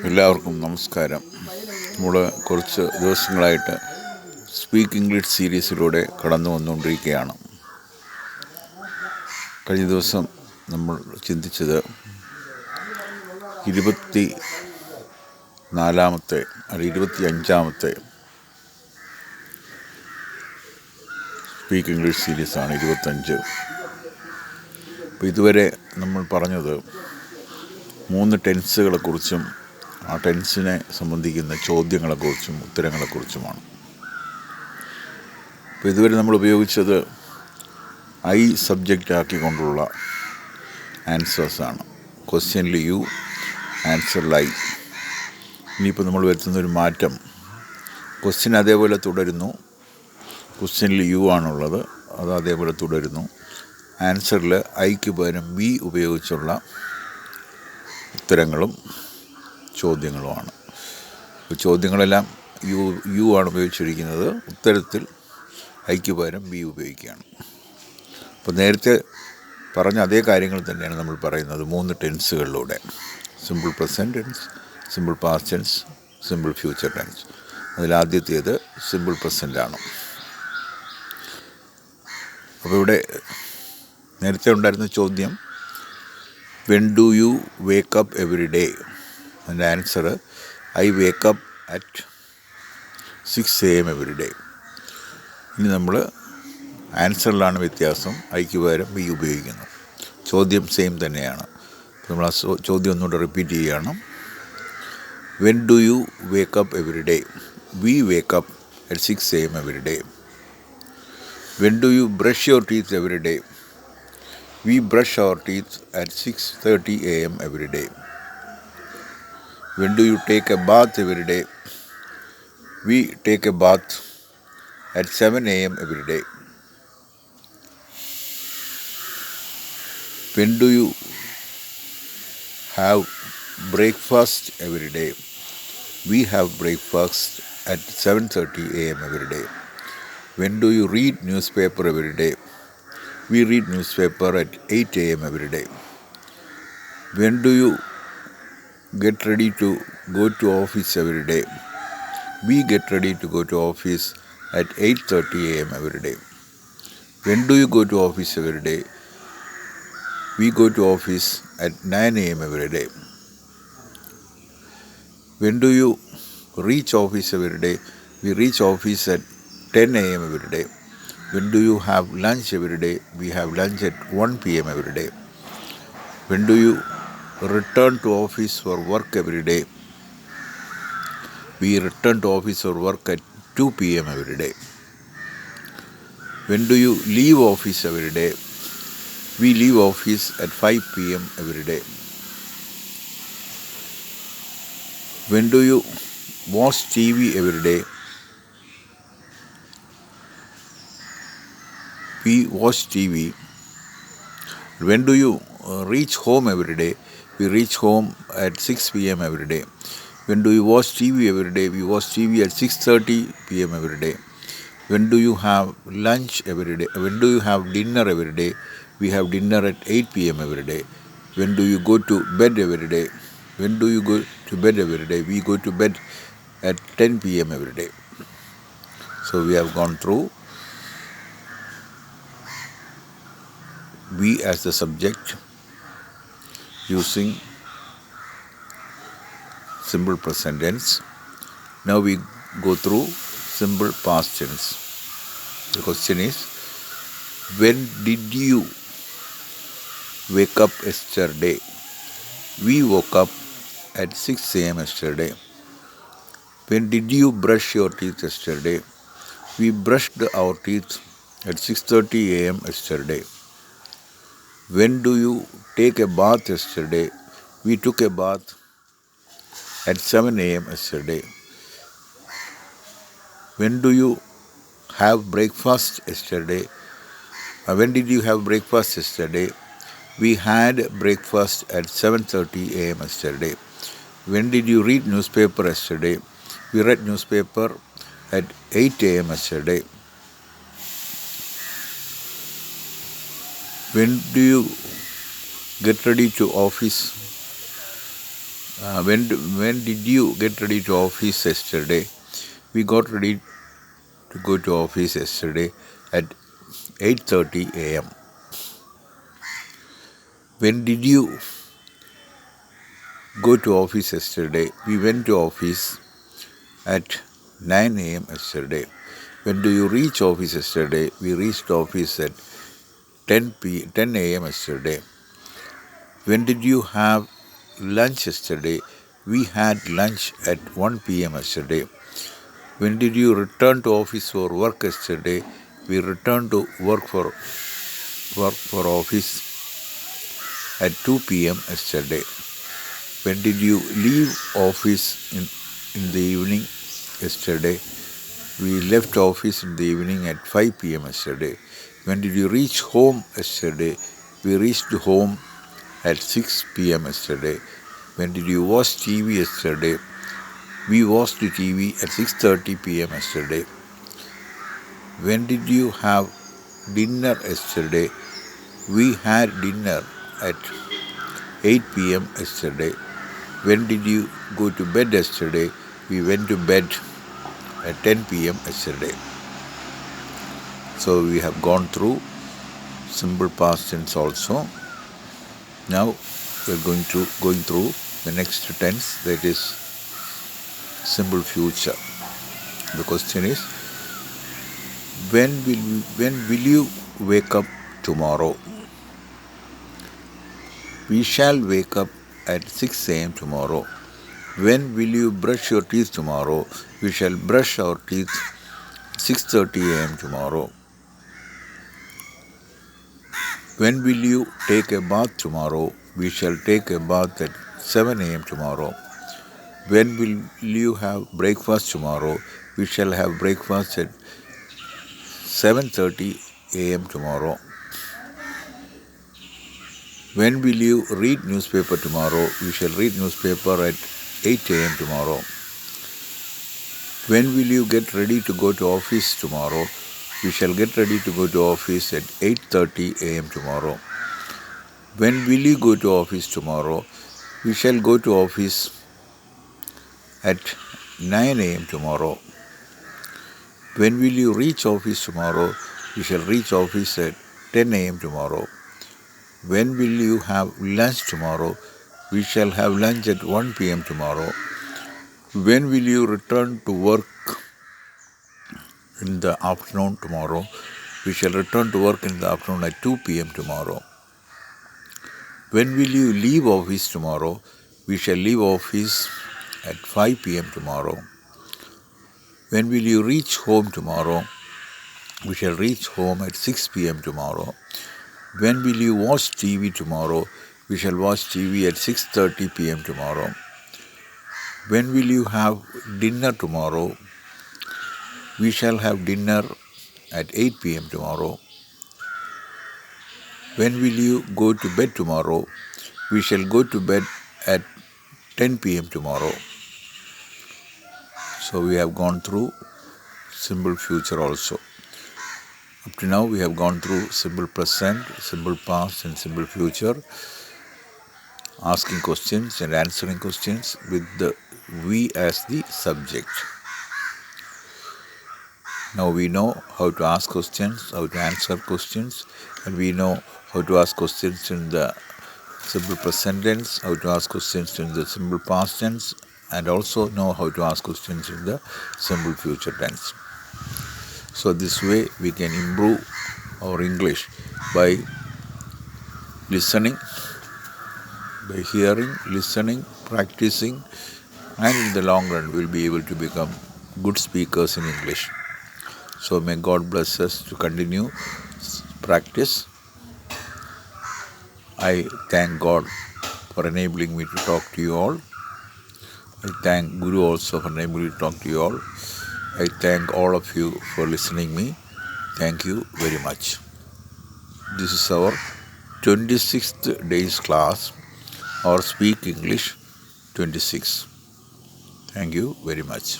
എല്ലാവർക്കും നമസ്കാരം. നമ്മൾ കുറച്ച് ദിവസങ്ങളായിട്ട് സ്പീക്ക് ഇംഗ്ലീഷ് സീരീസിലൂടെ കടന്നു വന്നുകൊണ്ടിരിക്കുകയാണ്. കഴിഞ്ഞ ദിവസം നമ്മൾ ചിന്തിച്ചത് 25ാമത്തെ സ്പീക്ക് ഇംഗ്ലീഷ് സീരീസാണ് 25. അപ്പോൾ ഇതുവരെ നമ്മൾ പറഞ്ഞത് 3 ടെൻസുകളെക്കുറിച്ചും ആ ടെൻസിനെ സംബന്ധിക്കുന്ന ചോദ്യങ്ങളെക്കുറിച്ചും ഉത്തരങ്ങളെക്കുറിച്ചുമാണ്. അപ്പോൾ ഇതുവരെ നമ്മൾ ഉപയോഗിച്ചത് ഐ സബ്ജക്റ്റ് ആക്കിക്കൊണ്ടുള്ള ആൻസേഴ്സാണ്. ക്വസ്റ്റ്യനിൽ യു, ആൻസറിൽ ഐ. ഇനിയിപ്പോൾ നമ്മൾ വരുത്തുന്നൊരു മാറ്റം, ക്വസ്റ്റ്യൻ അതേപോലെ തുടരുന്നു, ക്വസ്റ്റ്യനിൽ യു ആണുള്ളത്, അത് അതേപോലെ തുടരുന്നു. ആൻസറിൽ ഐക്ക് പകരം ബി ഉപയോഗിച്ചുള്ള ഉത്തരങ്ങളും ചോദ്യങ്ങളുമാണ്. ചോദ്യങ്ങളെല്ലാം യു ആണ് ഉപയോഗിച്ചിരിക്കുന്നത്, ഉത്തരത്തിൽ ഐക്ക് പകരം ബി ഉപയോഗിക്കുകയാണ്. അപ്പോൾ നേരത്തെ പറഞ്ഞ അതേ കാര്യങ്ങൾ തന്നെയാണ് നമ്മൾ പറയുന്നത് 3 ടെൻസുകളിലൂടെ. Simple present tense, simple past tense, simple future tense. അതിലാദ്യത്തേത് സിമ്പിൾ പ്രസൻറ്റാണ്. അപ്പോൾ ഇവിടെ നേരത്തെ ഉണ്ടായിരുന്ന ചോദ്യം, when do you wake up every day? അതിൻ്റെ answer, I wake up at 6 AM every day. ഇനി നമ്മൾ ആൻസറിലാണ് വ്യത്യാസം, ഐക്ക് പകരം ബി ഉപയോഗിക്കുന്നു. ചോദ്യം സെയിം തന്നെയാണ്. നമ്മൾ ആ ചോദ്യം ഒന്നുകൂടെ റിപ്പീറ്റ് ചെയ്യുകയാണ്. When do you wake up every day? We wake up at 6 AM every day. When do U brush your teeth every day? We brush our teeth at 6:30 AM every day. When do you take a bath every day? We take a bath at 7 AM every day. When do you have breakfast every day? We have breakfast at 7:30 AM every day. When do you read newspaper every day? We read newspaper at 8 AM every day. When do you get ready to go to office every day? We get ready to go to office at 8:30 AM every day. When do you go to office every day? We go to office at 9 AM every day. When do you reach office every day? We reach office at 10 AM every day. When do you have lunch every day? We have lunch at 1 PM every day. When do you return to office for work every day? We return to office for work at 2 PM every day. When do you leave office every day? We leave office at 5 PM every day. When do you watch TV every day? We watch TV. When do you reach home every day? We reach home at 6 PM every day. When do you watch TV every day? We watch TV at 6:30 PM every day. When do you have lunch every day? When do you have dinner every day? We have dinner at 8 PM every day. When do you go to bed every day? When do you go to bed every day? We go to bed at 10 PM every day. So we have gone through we as the subject using simple present tense. Now we go through simple past tense. The question is, when did you wake up yesterday? We woke up at 6 AM yesterday. When did you brush your teeth yesterday? We brushed our teeth at 6:30 AM yesterday. When do you take a bath yesterday? We took a bath at 7 AM yesterday. When do you have breakfast yesterday? When did you have breakfast yesterday? We had breakfast at 7:30 AM yesterday. When did you read newspaper yesterday? We read newspaper at 8 AM yesterday. When do you get ready to office? When did you get ready to office yesterday? We got ready to go to office yesterday at 8:30 a.m. When did you go to office yesterday? We went to office at 9 a.m. yesterday. When do you reach office yesterday? We reached office at 10 a.m. yesterday. When did you have lunch yesterday? We had lunch at 1 p.m. yesterday. When did you return to office for work yesterday? We returned to work for office at 2 p.m. yesterday. When did you leave office in the evening yesterday? We left office in the evening at 5 p.m. yesterday. When did you reach home yesterday? We reached home at 6 p.m. yesterday. When did you watch TV yesterday? We watched the TV at 6:30 p.m. yesterday. When did you have dinner yesterday? We had dinner at 8 p.m. yesterday. When did you go to bed yesterday? We went to bed at 10 p.m. yesterday. So we have gone through simple past tense also. Now we are going through the next tense, that is simple future. The question is, when will you wake up tomorrow? We shall wake up at 6 a.m. tomorrow. When will you brush your teeth tomorrow? We shall brush our teeth 6:30 a.m. tomorrow. When will you take a bath tomorrow? We shall take a bath at 7 a.m. tomorrow. When will you have breakfast tomorrow? We shall have breakfast at 7:30 a.m. tomorrow. When will you read newspaper tomorrow? We shall read newspaper at 8 a.m. tomorrow. When will you get ready to go to office tomorrow? We shall get ready to go to office at 8:30 a.m. tomorrow. When will you go to office tomorrow? We shall go to office at 9 a.m. tomorrow. When will you reach office tomorrow? We shall reach office at 10 a.m. tomorrow. When will you have lunch tomorrow? We shall have lunch at 1 p.m. tomorrow. When will you return to work in the afternoon tomorrow? We shall return to work in the afternoon at 2 p.m. tomorrow. When will you leave office tomorrow? We shall leave office at 5 p.m. tomorrow. When will you reach home tomorrow? We shall reach home at 6 p.m. tomorrow. When will you watch TV tomorrow? We shall watch TV at 6:30 p.m. tomorrow. When will you have dinner tomorrow? We shall have dinner at 8 p.m. tomorrow. When will you go to bed tomorrow? We shall go to bed at 10 p.m. tomorrow. So we have gone through simple future also. Up to now we have gone through simple present, simple past and simple future, asking questions and answering questions with the we as the subject. Now we know how to ask questions, how to answer questions, and we know how to ask questions in the simple present tense, how to ask questions in the simple past tense, and also know how to ask questions in the simple future tense. So this way we can improve our English by listening, by hearing, listening, practicing, and in the long run we'll be able to become good speakers in English. So may God bless us to continue practice. I thank God for enabling me to talk to you all. I thank Guru also for enabling me to talk to you all. I thank all of you for listening me. Thank you very much. This is our 26th day's class, or Speak English 26. Thank you very much.